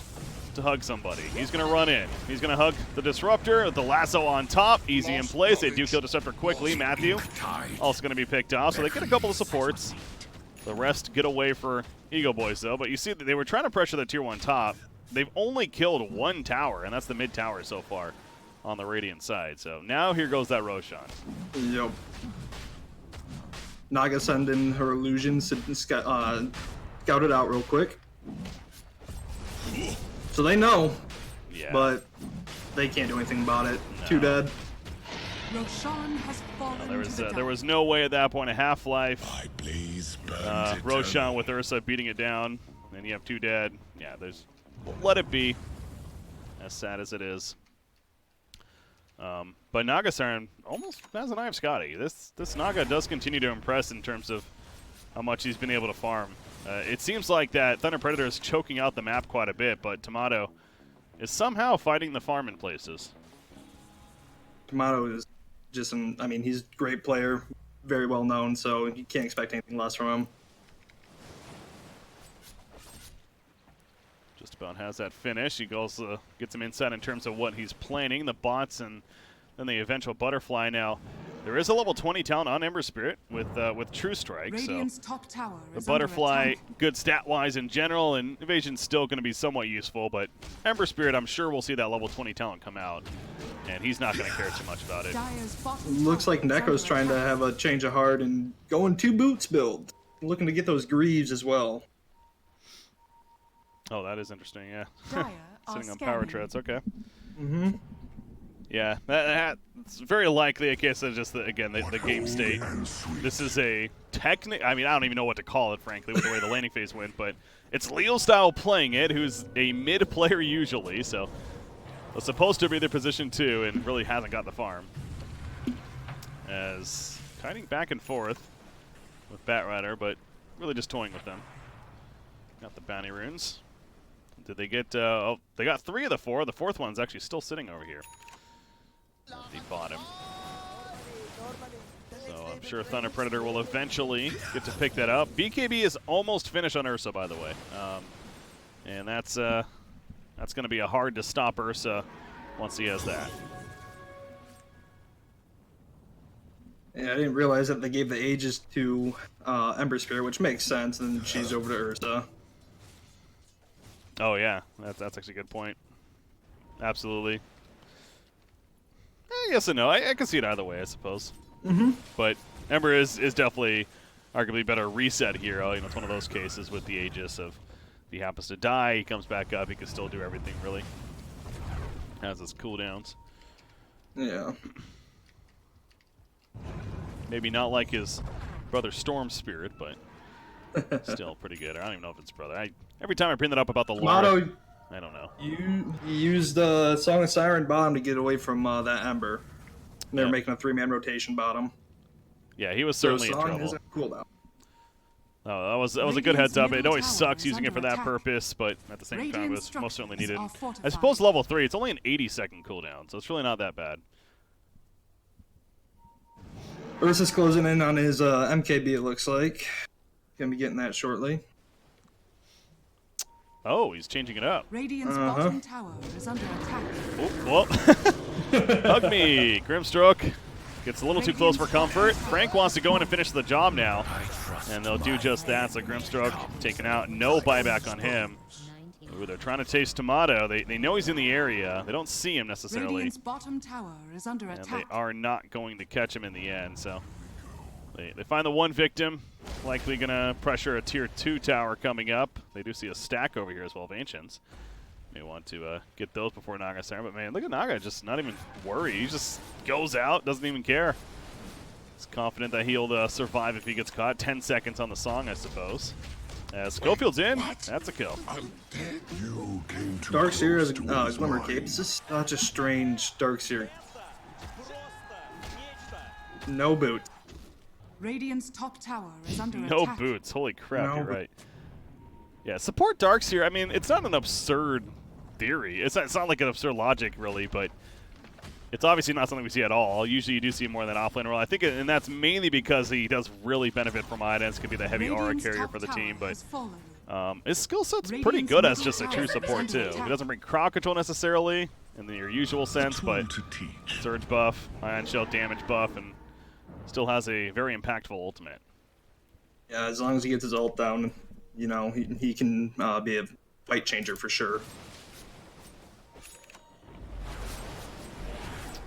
Speaker 2: to hug somebody. He's going to run in. He's going to hug the Disruptor. The lasso on top. Easy in place. They do kill Disruptor quickly. Matthew also going to be picked off. So they get a couple of supports. The rest get away for EgoBoys, though. But you see that they were trying to pressure the Tier 1 top. They've only killed one tower, and that's the mid tower so far on the Radiant side. So now here goes that Roshan.
Speaker 3: Yep. Naga send in her illusions to scout it out real quick. So they know, but they can't do anything about it. No. 2 dead.
Speaker 1: Roshan has fallen
Speaker 2: there was no way at that point. A Half-Life. Roshan with Ursa beating it down, and you have 2 dead. Yeah, let it be. As sad as it is. But Nagasaran almost has an eye of Scotty. This Naga does continue to impress in terms of how much he's been able to farm. It seems like that Thunder Predator is choking out the map quite a bit, but Tomato is somehow fighting the farm in places.
Speaker 3: Tomato is just he's a great player, very well known, so you can't expect anything less from him.
Speaker 2: Just about has that finish. He goes, gets him inside in terms of what he's planning, the bots and then the eventual butterfly. Now, there is a level 20 talent on Ember Spirit with True Strike, so
Speaker 1: top tower
Speaker 2: the butterfly, good stat-wise in general, and evasion's still going to be somewhat useful, but Ember Spirit, I'm sure we'll see that level 20 talent come out, and he's not going to care too much about it.
Speaker 3: Looks like Neko's trying to have a change of heart and going 2 boots build. Looking to get those Greaves as well.
Speaker 2: Oh, that is interesting, yeah. Sitting on power treads, okay. Yeah, it's very likely a case of just, the game state. This is a technical, I don't even know what to call it, frankly, with the way the landing phase went, but it's Leo Style playing it, who's a mid player usually, so it's supposed to be their position 2 and really hasn't got the farm. As kiting back and forth with Batrider, but really just toying with them. Got the bounty runes. Did they get, they got 3 of the 4. The 4th one's actually still sitting over here. At the bottom. So I'm sure Thunder Predator will eventually get to pick that up. BKB is almost finished on Ursa, by the way. And that's going to be a hard to stop Ursa once he has that.
Speaker 3: Yeah, I didn't realize that they gave the Aegis to Ember Spirit, which makes sense, and then she's over to Ursa.
Speaker 2: Oh, yeah. That's actually a good point. Absolutely. Yes and no. I can see it either way, I suppose. But Ember is definitely arguably better reset hero. It's one of those cases with the Aegis of if he happens to die, he comes back up, he can still do everything, really. Has his cooldowns.
Speaker 3: Yeah.
Speaker 2: Maybe not like his brother Storm Spirit, but still pretty good. I don't even know if it's brother. Every time I bring that up about the lore, I don't know.
Speaker 3: You used the Song of Siren bottom to get away from that Ember. They were making a 3-man rotation bottom.
Speaker 2: Yeah, he was certainly in trouble.
Speaker 3: Is a cooldown.
Speaker 2: Oh, that was a good heads up. It always sucks using it for that purpose, but at the same time, it was most certainly needed. I suppose level 3, it's only an 80-second cooldown, so it's really not that bad.
Speaker 3: Ursa's closing in on his MKB, it looks like. Gonna be getting that shortly.
Speaker 2: Oh, he's changing it up.
Speaker 1: Radiant's bottom tower is under attack.
Speaker 2: Oh, well. Hug me. Grimstroke gets a little too close for comfort. Frank wants to go in and finish the job now. And they'll do just that. So Grimstroke taken out. No buyback on him. Ooh, they're trying to chase Tomato. They know he's in the area. They don't see him necessarily.
Speaker 1: Radiant's bottom tower is under attack.
Speaker 2: And they are not going to catch him in the end. So they find the one victim. Likely going to pressure a tier 2 tower coming up. They do see a stack over here as well of Ancients. May want to get those before Naga's there. But man, look at Naga, just not even worried. He just goes out, doesn't even care. He's confident that he'll survive if he gets caught. 10 seconds on the song, I suppose. As Schofield's in, that's a kill.
Speaker 3: Darkseer has a Glimmer Cape. This is such a strange Darkseer. No boots.
Speaker 1: Radiant's top tower is under
Speaker 2: No
Speaker 1: attack.
Speaker 2: boots. Holy crap,
Speaker 3: No
Speaker 2: you're right. Yeah, support Darkseer. I mean, it's not an absurd theory. It's not like an absurd logic, really, but it's obviously not something we see at all. Usually you do see more than offlane role. I think, and that's mainly because he does really benefit from items. Could be the heavy aura carrier for the team, but his skill set's pretty good as just a true support, too. He doesn't bring crowd control necessarily in your usual sense, but surge buff, ion shell damage buff, and still has a very impactful ultimate.
Speaker 3: Yeah, as long as he gets his ult down, you know, he can be a fight changer for sure.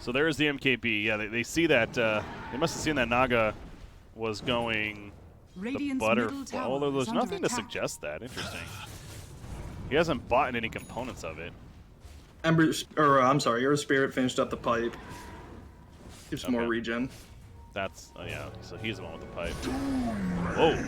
Speaker 2: So there's the MKB. Yeah, they see that. They must have seen that Naga was going the butterfly. Although there's nothing to suggest that. Interesting. He hasn't bought any components of it.
Speaker 3: Your Spirit finished up the pipe. Gives some more regen.
Speaker 2: That's yeah. So he's the one with the pipe. Whoa.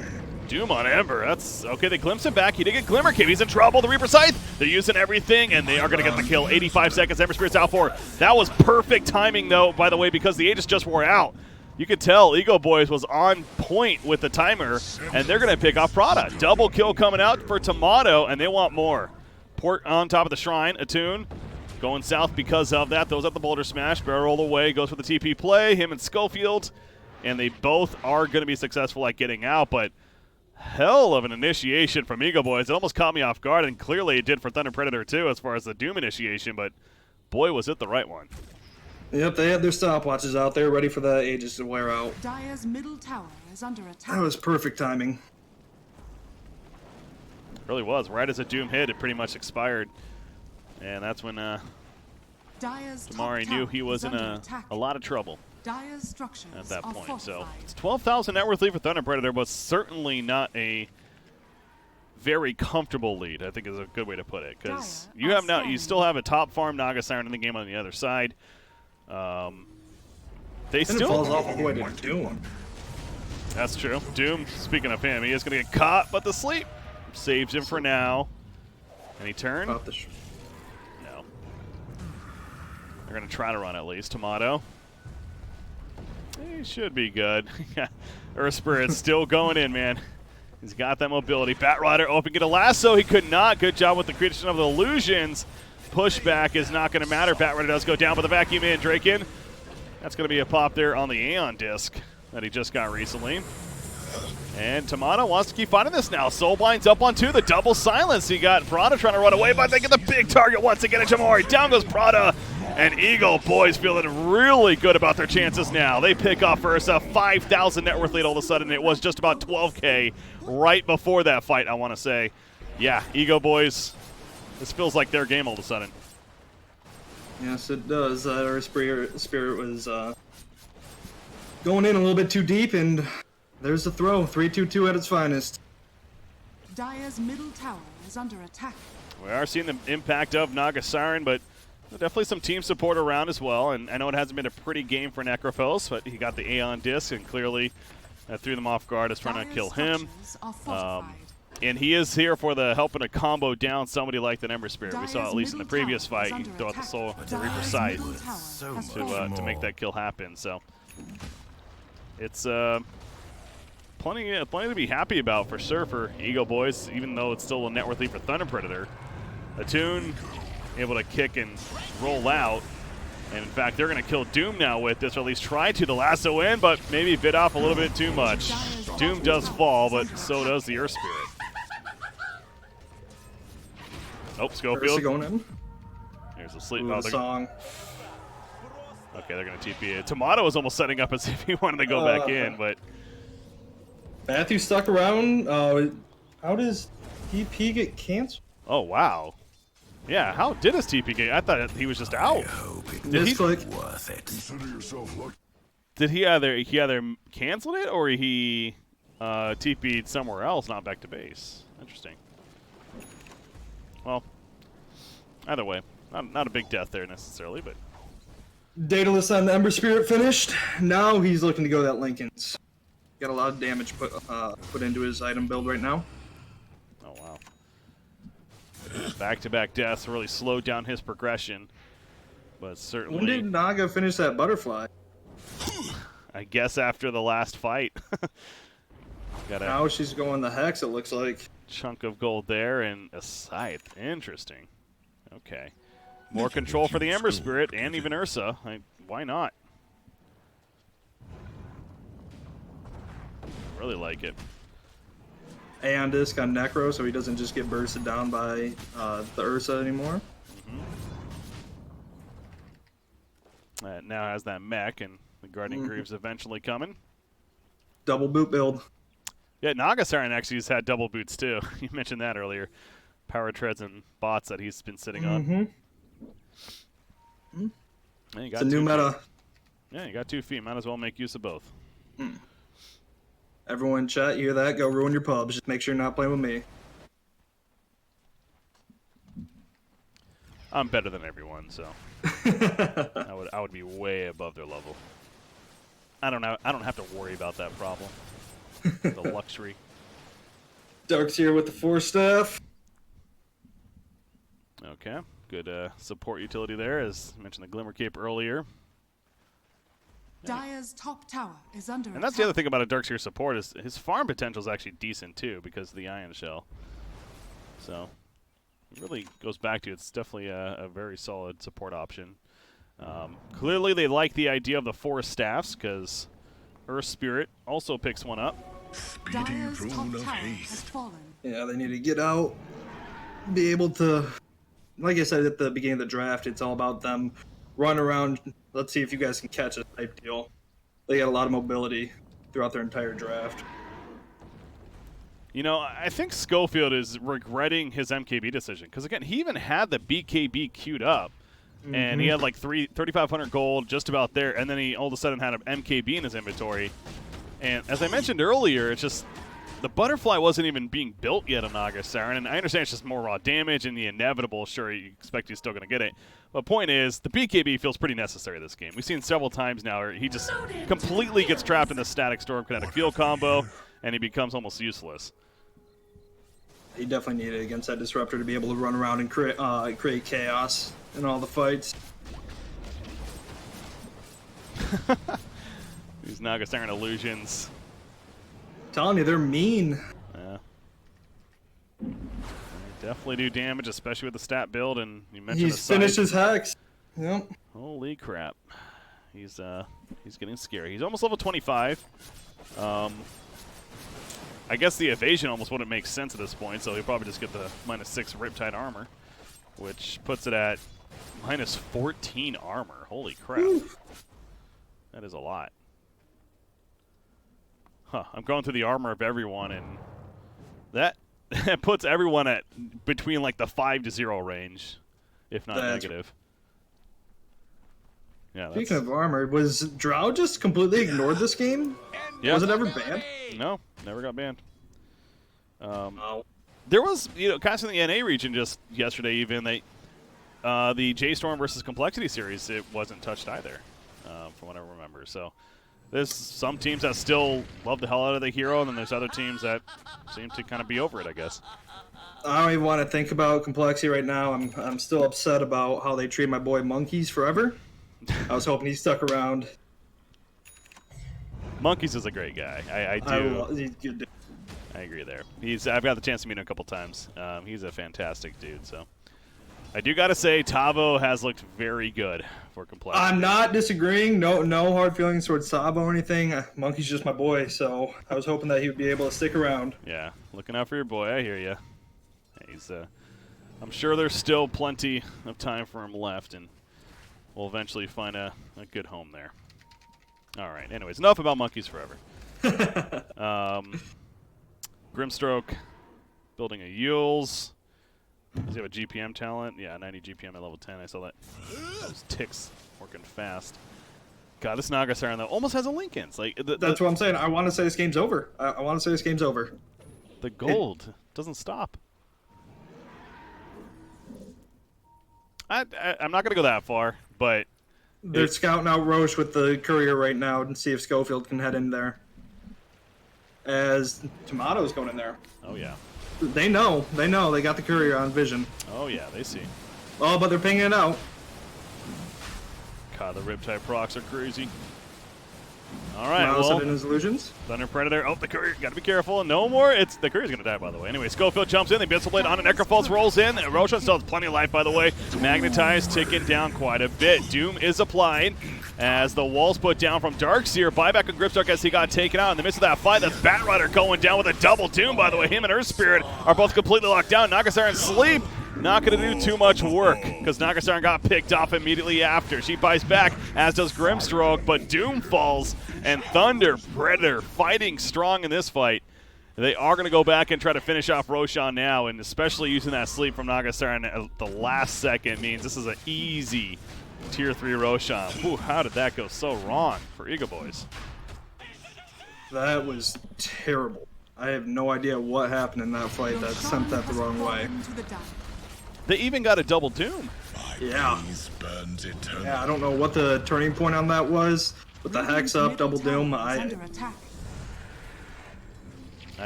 Speaker 2: Doom on Ember. That's okay. They glimpse him back. He did get Glimmer Cape. He's in trouble. The Reaper Scythe. They're using everything, and they are going to get the kill. 85 seconds. Ember Spirit's out for. That was perfect timing, though, by the way, because the Aegis just wore out. You could tell EgoBoys was on point with the timer, and they're going to pick off Prada. Double kill coming out for Tomato, and they want more. Port on top of the Shrine. Attune going south because of that. Those at the Boulder Smash. Barrel away. Goes for the TP play. Him and Schofield, and they both are going to be successful at getting out, but hell of an initiation from EgoBoys. It almost caught me off guard, and clearly it did for Thunder Predator too as far as the Doom initiation, but boy, was it the right one.
Speaker 3: Yep, they had their stopwatches out there ready for the Aegis to wear out.
Speaker 1: Dire's middle tower is under attack.
Speaker 3: That was perfect timing.
Speaker 2: It really was. Right as the Doom hit, it pretty much expired. And that's when Tamari knew he was in a lot of trouble at that point. So it's 12,000 net worth lead for Thunder Predator, but certainly not a very comfortable lead, I think is a good way to put it. Because you still have a top farm Naga Siren in the game on the other side. They still
Speaker 3: falls off all the way to Doom.
Speaker 2: That's true. Doom, speaking of him, he is going to get caught, but the sleep saves him for now. Any turn? No. They're going to try to run at least. Tomato. He should be good. Earth Spirit's still going in, man. He's got that mobility. Batrider open, get a lasso. He could not. Good job with the creation of the illusions. Pushback is not going to matter. Batrider does go down, but the vacuum in. Drake in. That's going to be a pop there on the Aeon disc that he just got recently. And Tomato wants to keep fighting this now. Soulblind's up on 2. The double silence. He got Prada trying to run away, but they get the big target once again at Jamori. Down goes Prada. And EgoBoys feeling really good about their chances now. They pick off Ursa, 5,000 net worth lead all of a sudden. It was just about 12K right before that fight, I want to say. Yeah, EgoBoys, this feels like their game all of a sudden.
Speaker 3: Yes, it does. Our Spirit was going in a little bit too deep, and there's the throw. 3-2-2 at its finest.
Speaker 1: Dire's middle tower is under attack.
Speaker 2: We are seeing the impact of Naga Siren, but definitely some team support around as well, and I know it hasn't been a pretty game for Necrophos, but he got the Aeon disc, and clearly threw them off guard as trying to kill him. And he is here for the helping to combo down somebody like the Ember Spirit. We saw at least in the previous fight, he throw out the Reaper Scythe to make that kill happen. So it's plenty to be happy about for sure for EgoBoys, even though it's still a net worth lead for Thunder Predator. Attune able to kick and roll out. And in fact, they're going to kill Doom now with this, or at least try to. The lasso in, but maybe bit off a little bit too much. Doom does fall, but so does the Earth Spirit. Oh, Schofield.
Speaker 3: Going in.
Speaker 2: Here's a sleep.
Speaker 3: Ooh, song.
Speaker 2: Okay, they're going to TP it. Tomato was almost setting up as if he wanted to go back in, but
Speaker 3: Matthew stuck around. How does TP get canceled?
Speaker 2: Oh, wow. Yeah, how did his TP get? I thought he was just out. Did he either canceled it or he TP'd somewhere else, not back to base? Interesting. Well, either way, not a big death there necessarily, but
Speaker 3: Daedalus on the Ember Spirit finished. Now he's looking to go that Lincoln's. Got a lot of damage put into his item build right now.
Speaker 2: Oh, wow. Back-to-back deaths really slowed down his progression. But certainly...
Speaker 3: When did Naga finish that butterfly?
Speaker 2: I guess after the last fight.
Speaker 3: Now she's going the Hex, it looks like.
Speaker 2: Chunk of gold there and a scythe. Interesting. Okay. More control for the Ember Spirit and even Ursa. Why not? Really like it.
Speaker 3: Aeon Disc on Necro, so he doesn't just get bursted down by the Ursa anymore.
Speaker 2: Now has that mech, and the Guardian Greaves eventually coming.
Speaker 3: Double boot build.
Speaker 2: Yeah, Nagasiren actually has had double boots too. You mentioned that earlier. Power treads and bots that he's been sitting on.
Speaker 3: It's a new meta.
Speaker 2: Yeah, you got 2 feet. Might as well make use of both.
Speaker 3: Everyone in chat, you hear that? Go ruin your pubs. Just make sure you're not playing with me.
Speaker 2: I'm better than everyone, so I would be way above their level. I don't have to worry about that problem. The luxury.
Speaker 3: Dark's here with the 4-staff.
Speaker 2: Okay, good support utility there, as I mentioned the Glimmer Cape earlier.
Speaker 1: Dire's top tower is under
Speaker 2: And that's the other thing about a Darkseer support is his farm potential is actually decent too because of the Ion Shell. So it really goes back to it's definitely a very solid support option. Clearly they like the idea of the 4 staffs because Earth Spirit also picks one up.
Speaker 1: Dire's top tower has fallen.
Speaker 3: Yeah, they need to get out, be able to, like I said at the beginning of the draft, it's all about them run around. Let's see if you guys can catch it type deal. They got a lot of mobility throughout their entire draft.
Speaker 2: You know, I think Schofield is regretting his MKB decision because, again, he even had the BKB queued up. And he had like 3,500 gold just about there, and then he all of a sudden had an MKB in his inventory. And as I mentioned earlier, it's just the butterfly wasn't even being built yet on Nagasiren, and I understand it's just more raw damage and the inevitable. Sure, you expect he's still going to get it. But point is, the BKB feels pretty necessary this game. We've seen several times now where he just completely gets trapped in the static storm kinetic field combo, and he becomes almost useless.
Speaker 3: He definitely needed it against that disruptor to be able to run around and create chaos in all the fights.
Speaker 2: These Nagasiren illusions.
Speaker 3: Telling you, they're mean.
Speaker 2: Yeah. They definitely do damage, especially with the stat build, and you mentioned
Speaker 3: he's finished his Hex. Yep.
Speaker 2: Holy crap. He's getting scary. He's almost level 25. I guess the evasion almost wouldn't make sense at this point, so he'll probably just get the -6 Riptide armor, which puts it at -14 armor. Holy crap. Oof. That is a lot. Huh, I'm going through the armor of everyone, and that puts everyone at between like the 5 to 0 range, if not negative. Yeah.
Speaker 3: Speaking of armor, was Drow just completely ignored this game?
Speaker 2: Yeah.
Speaker 3: Was it ever banned?
Speaker 2: No, never got banned. There was, kind of in the NA region just yesterday even, the J-Storm versus Complexity series, it wasn't touched either, from what I remember. So there's some teams that still love the hell out of the hero, and then there's other teams that seem to kind of be over it, I guess.
Speaker 3: I don't even want to think about Complexity right now. I'm still upset about how they treat my boy Monkeys forever. I was hoping he stuck around.
Speaker 2: Monkeys is a great guy. I do.
Speaker 3: He's good dude.
Speaker 2: I agree there. I've got the chance to meet him a couple times. He's a fantastic dude. So I do got to say, Tavo has looked very good for Complexity.
Speaker 3: I'm not disagreeing. No hard feelings towards Tavo or anything. Monkey's just my boy, so I was hoping that he would be able to stick around.
Speaker 2: Yeah, looking out for your boy. I hear you. He's. I'm sure there's still plenty of time for him left, and we'll eventually find a good home there. All right. Anyways, enough about Monkeys forever. Grimstroke building a Yules. Does he have a GPM talent? Yeah, 90 GPM at level 10. I saw that. Those ticks working fast. God, this Nagasiren though almost has a Lincoln's. Like
Speaker 3: that's what I'm saying. I want to say this game's over. I want to say this game's over.
Speaker 2: The gold doesn't stop. I'm not gonna go that far, but
Speaker 3: They're scouting out Roche with the courier right now and see if Schofield can head in there. As Tomato's going in there.
Speaker 2: Oh, yeah.
Speaker 3: They know. They got the courier on vision.
Speaker 2: Oh, yeah, they see.
Speaker 3: Oh, but they're pinging it out.
Speaker 2: God, the Riptide procs are crazy. All right,
Speaker 3: Tomato's
Speaker 2: well,
Speaker 3: in his illusions.
Speaker 2: Thunder Predator. Oh, the courier. Got to be careful. No more. The courier's going to die, by the way. Anyway, Schofield jumps in. The Abyssal Blade on, and Necropulse rolls in. Roshan still has plenty of life, by the way. Magnetized ticking down quite a bit. Doom is applied as the wall's put down from Darkseer. Buyback and Gripstark as he got taken out. In the midst of that fight, that's Batrider going down with a double Doom, by the way. Him and Earth Spirit are both completely locked down. Nagasar in sleep. Not going to do too much work because Nagasar got picked off immediately after. She buys back, as does Grimstroke, but Doom falls, and Thunder Predator fighting strong in this fight. They are going to go back and try to finish off Roshan now, and especially using that sleep from Nagasar at the last second means this is an easy Tier 3 Roshan. Ooh, how did that go so wrong for EgoBoys?
Speaker 3: That was terrible. I have no idea what happened in that fight that sent that the wrong way.
Speaker 2: They even got a double Doom.
Speaker 3: Yeah. Yeah, I don't know what the turning point on that was, but the Hex up, double Doom,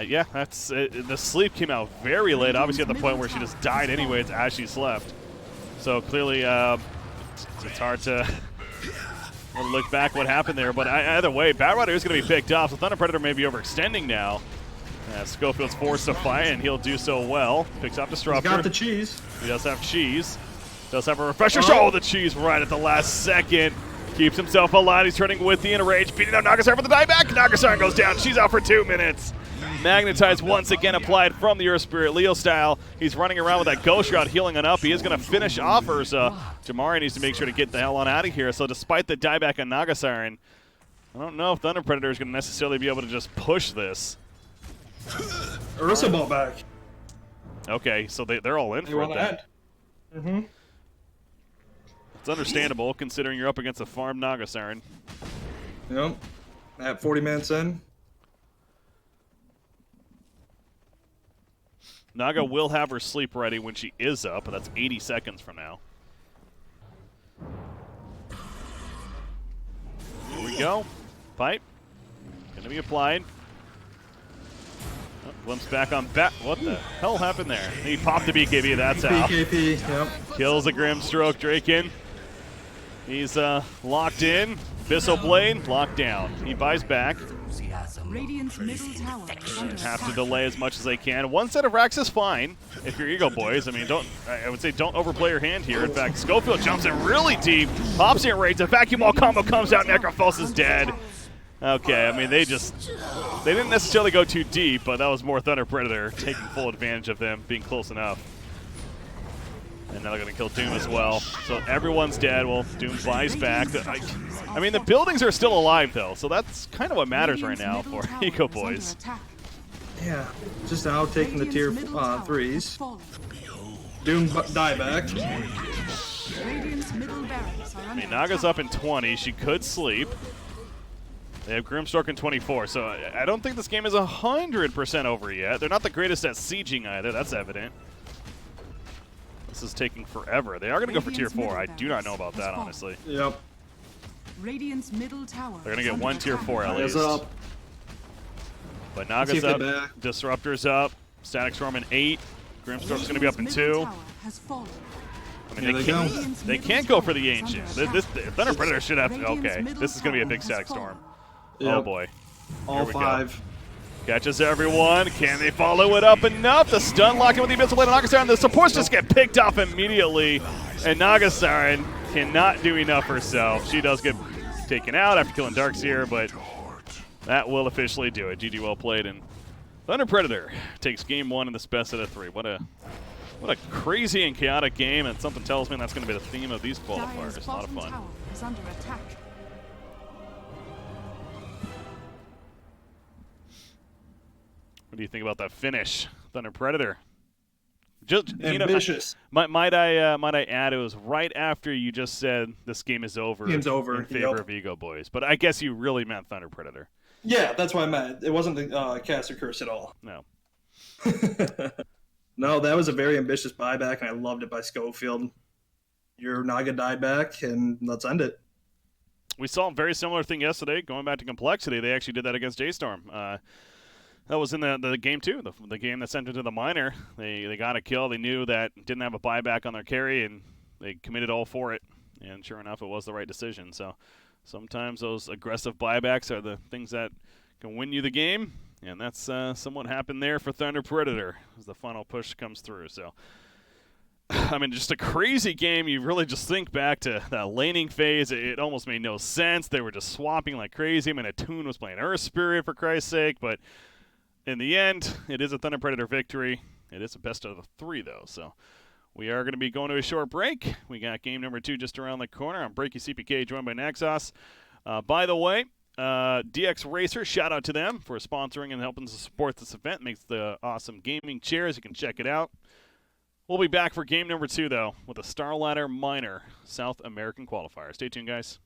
Speaker 2: yeah, that's the sleep came out very late, obviously at the point where she just died anyways as she slept. So clearly it's hard to look back what happened there, but either way, Batrider is going to be picked off, so Thunder Predator may be overextending now. Schofield's forced to fight, and he'll do so well. Picks up Disruptor.
Speaker 3: He's got the cheese.
Speaker 2: He does have cheese. Does have a refresher. Oh, the cheese right at the last second. Keeps himself alive. He's turning with the Enrage. Beating out Nagasar for the dieback. Nagasar goes down. She's out for 2 minutes. Magnetized once again applied from the Earth Spirit, Leo style. He's running around with that Ghost Shroud, healing it up. He is going to finish off Ursa. Jamari needs to make sure to get the hell on out of here. So despite the dieback on Nagasar, I don't know if Thunder Predator is going to necessarily be able to just push this.
Speaker 3: Ursa ball back.
Speaker 2: Okay, so they're all in for it then.
Speaker 3: Mm-hmm.
Speaker 2: It's understandable considering you're up against a farm Nagasar.
Speaker 3: Yep. At 40 minutes in.
Speaker 2: Naga will have her sleep ready when she is up, but that's 80 seconds from now. Here we go. Pipe. Gonna be applied. Oh, glimpse back on bat. What the hell happened there? He popped the BKB, that's how.
Speaker 3: BKB, yep.
Speaker 2: Kills a Grimstroke, Draken. He's locked in. Abyssal Blade, locked down. He buys back.
Speaker 1: Radiant's middle tower is under
Speaker 2: Have to
Speaker 1: attack.
Speaker 2: delay as much as they can. One set of racks is fine if you're EgoBoys. I mean, I would say don't overplay your hand here. In fact, Schofield jumps in really deep, pops in raids, a vacuum ball combo comes out, Necropulse is dead. Okay, I mean, they didn't necessarily go too deep, but that was more Thunder Predator taking full advantage of them being close enough. And now they're going to kill Doom as well. So everyone's dead. Well, Doom buys back. I mean, the buildings are still alive, though, so that's kind of what matters right now for EgoBoys.
Speaker 3: Yeah, just now taking the tier 3s. Doom dieback.
Speaker 2: I mean, Naga's up in 20. She could sleep. They have Grimstroke in 24, so I don't think this game is 100% over yet. They're not the greatest at sieging either. That's evident. This is taking forever. They are going to go for tier 4. I do not know about that, honestly.
Speaker 3: Yep.
Speaker 1: Radiant's middle tower.
Speaker 2: They're going to get one tier 4 at least.
Speaker 3: Up.
Speaker 2: But Naga's up, Disruptor's up, Static Storm in 8, Grimstroke's going to be up in 2. I mean, they can't go for the Ancient. This Thunder Predator should have to. Okay, this is going to be a big Static Storm.
Speaker 3: Yep.
Speaker 2: Oh boy.
Speaker 3: All 5.
Speaker 2: Go. Catches everyone. Can they follow it up enough? The stun lock in with the Abyssal Blade on Nagasar, and the supports just get picked off immediately. And Nagasar cannot do enough herself. She does get taken out after killing Darkseer, but that will officially do it. GG, well played. And Thunder Predator takes game 1 in this best out of 3. What a crazy and chaotic game, and something tells me that's going to be the theme of these qualifiers. It's a lot of fun. What do you think about that finish, Thunder Predator? Just
Speaker 3: ambitious.
Speaker 2: Might I add, it was right after you just said this game is over.
Speaker 3: Game's over.
Speaker 2: In favor of EgoBoys, but I guess you really meant Thunder Predator.
Speaker 3: Yeah, that's what I meant. It wasn't the caster curse at all.
Speaker 2: No.
Speaker 3: No, that was a very ambitious buyback, and I loved it by Schofield. Your Naga died back, and let's end it.
Speaker 2: We saw a very similar thing yesterday. Going back to complexity, they actually did that against J-Storm. That was in the game 2, the game that sent into the minor. They got a kill. They knew that didn't have a buyback on their carry, and they committed all for it. And sure enough, it was the right decision. So sometimes those aggressive buybacks are the things that can win you the game, and that's somewhat happened there for Thunder Predator as the final push comes through. So, I mean, just a crazy game. You really just think back to that laning phase. It almost made no sense. They were just swapping like crazy. I mean, Atune was playing Earth Spirit for Christ's sake, but in the end, it is a Thunder Predator victory. It is a best of 3, though, so we are going to be going to a short break. We got game number 2 just around the corner. I'm BreakyCPK, joined by Naxos. By the way, DX Racer, shout out to them for sponsoring and helping to support this event. Makes the awesome gaming chairs. You can check it out. We'll be back for game number 2, though, with a StarLadder Minor South American Qualifier. Stay tuned, guys.